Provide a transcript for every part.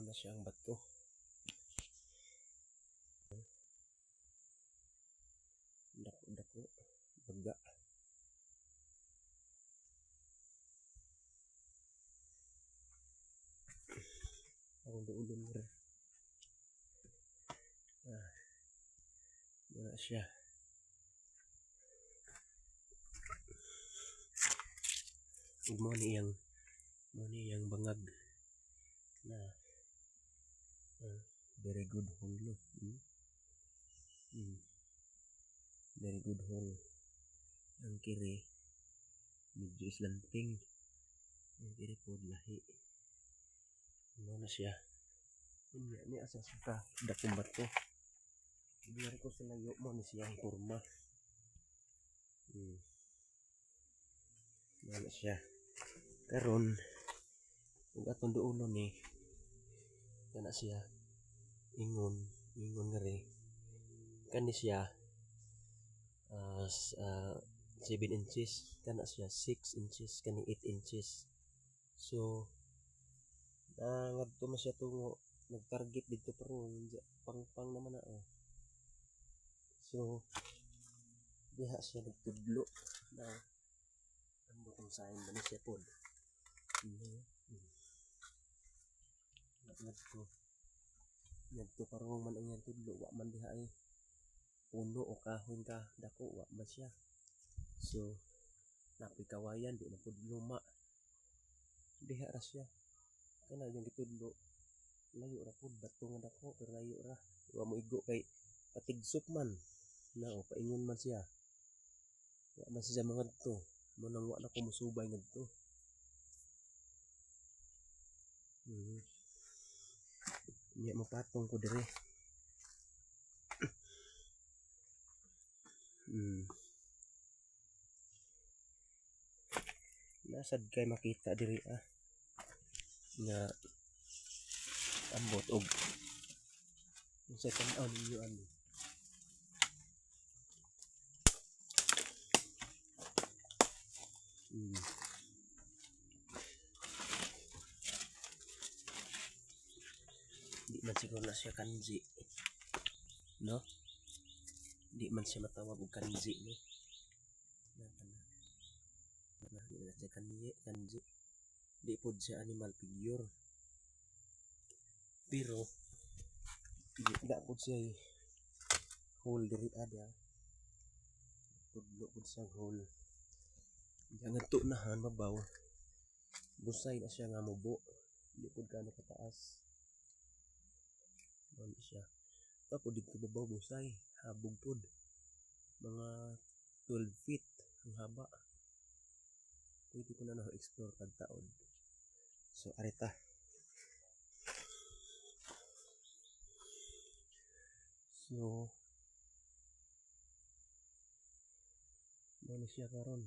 na siyang bato. Dako-dako, baga. Ang ulon mo rin. Wala siya. Mo niyang bangag na very good hole, no? Very good hole. Ang kiri medyo islanting. Ang kiri po lahi. Ano na siya? Ini asa suka dakong bato. Biar ko sa layo mo ni siyang forma. Ano siya? Karon ug atong duolon ni kana siya ingon nga rin kani siya 7 inches, kana siya 6 inches, kani 8 inches. So ngadto man siya tungo nag-target dito pero pang naman na so diha siya nagtudlo na ang butong sign ba ni siya pod. Ngadto parong man ang iyang tudlo wa man diha ay puno o kahoy ka dako wa man siya. So napikawayan di na pud luma. Diha ra siya. Kana yung gitudlo layo ra pud bato nga dako pero layo ra. Wa mo igo kay patigsop man. Na o paingon man siya. Wa man siya mangadto. Mo nang wa na ko musubay ngadto. Nya mapatong ko dire. Nasad kay makita diri nga ambot og sa tan-aw ninyo ani. Di man siguro na siya kanji, no? Di man siya matawag og kanji, no? Di na siya kanji. Di po siya animal figure. Pero di po siya hole diri ada. Tudlo po siya hole. Jangan to nahan mabaw. Busay na siya nga mubo. Di po gano'y kataas. Ano siya. Tapos dito mabaw busay. Habog po. Mga 12 feet ang haba. Pwede ko na na-explore kagtaon. So, arita. So, ano siya karon?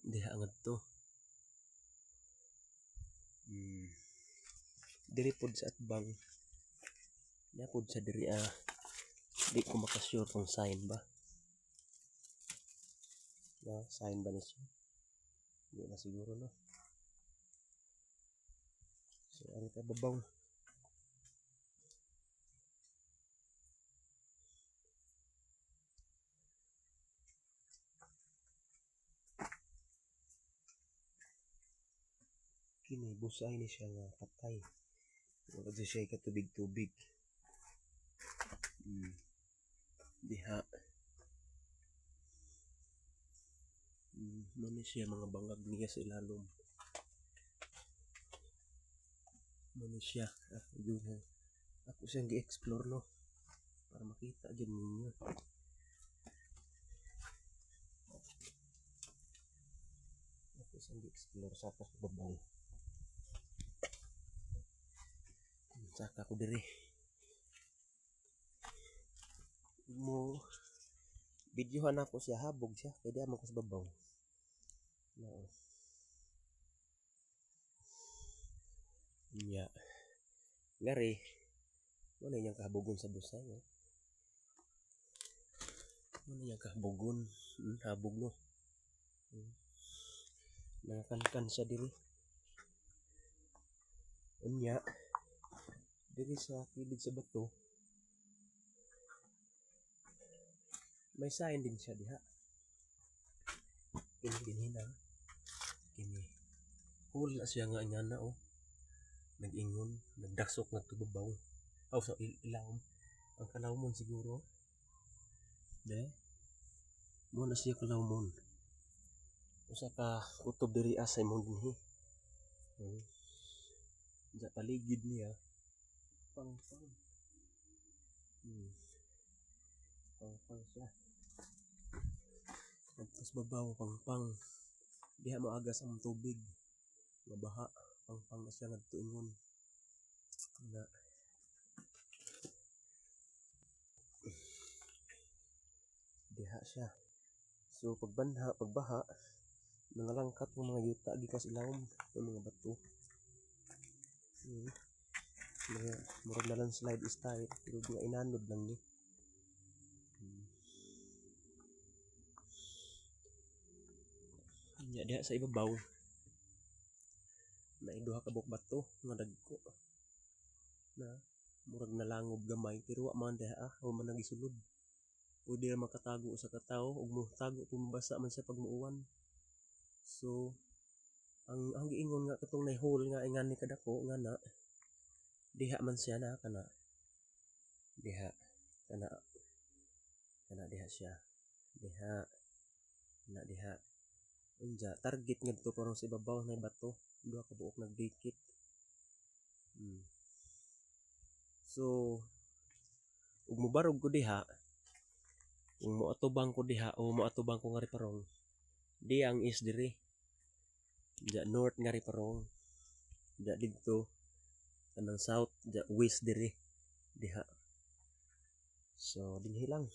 Diha angad to. Diri pod sa atbang. Diha pod sa diri di ko makasure kung sign ba. Na sign ba ni siya? Hindi na siguro no. So, arita babaw. Kini busay ni siya nga patay. Wala siya katubig-tubig. Diha. Muna siya mga bangag niya sa ilalom. Muna siya. Ako siyang gi-explore no. Para makita din ninyo. Ako siyang gi-explore sa atas babaw. Saka ko diri. Mo videohan ako siya habog siya kaya di amang ko sa babaw. No. Nya. Ngari. Ano yung kahabogon sa busay, no? Ano niya ka bugon, habog no. Nakakankan siya diri. Unya diri sa kilid sa bato may sign din siya diha. Kini dinhina. Kini hul na siya nga ingana oh. Nag-ingon, nagdasok nagtubabaw. Aw sa ilawom. Ang kalawmon siguro. De. Mo na siya kalawmon. Usa ka kutob diri sa imong dinhi. Sa paligid niya pang-pang. Pang-pang siya. Tapos babaw pang-pang. Diha mo agas ang tubig. Mabaha. Pang-pang na siya ngadto ingon. Na. Diha siya. So pagbaha, nangalangkat ng mga yuta gikas ilawom ng mga bato. Mga murag na landslide style pero mga inanod lang ni. Nya diha sa ibabaw na iduha ka buok bato nga dagko na murag nalangob gamay pero wa man diha o man nagisulod. Pwede ra makatago sa katawo ug motago kung mabasa man sa pagmuuwan. So ang giingon nga katong nahole nga ingani kadako nga na diha man siya na kana diha kana diha siya diha na diha unja target ngadto karon sa ibabaw na bato duha ka buok nagdikit. So ug mobarog ko diha kung moatubang ko diha o moatubang ko nga riparong di ang is diri ja north nga riparong ja didto kanang south ja west diri diha. So dinhi lang.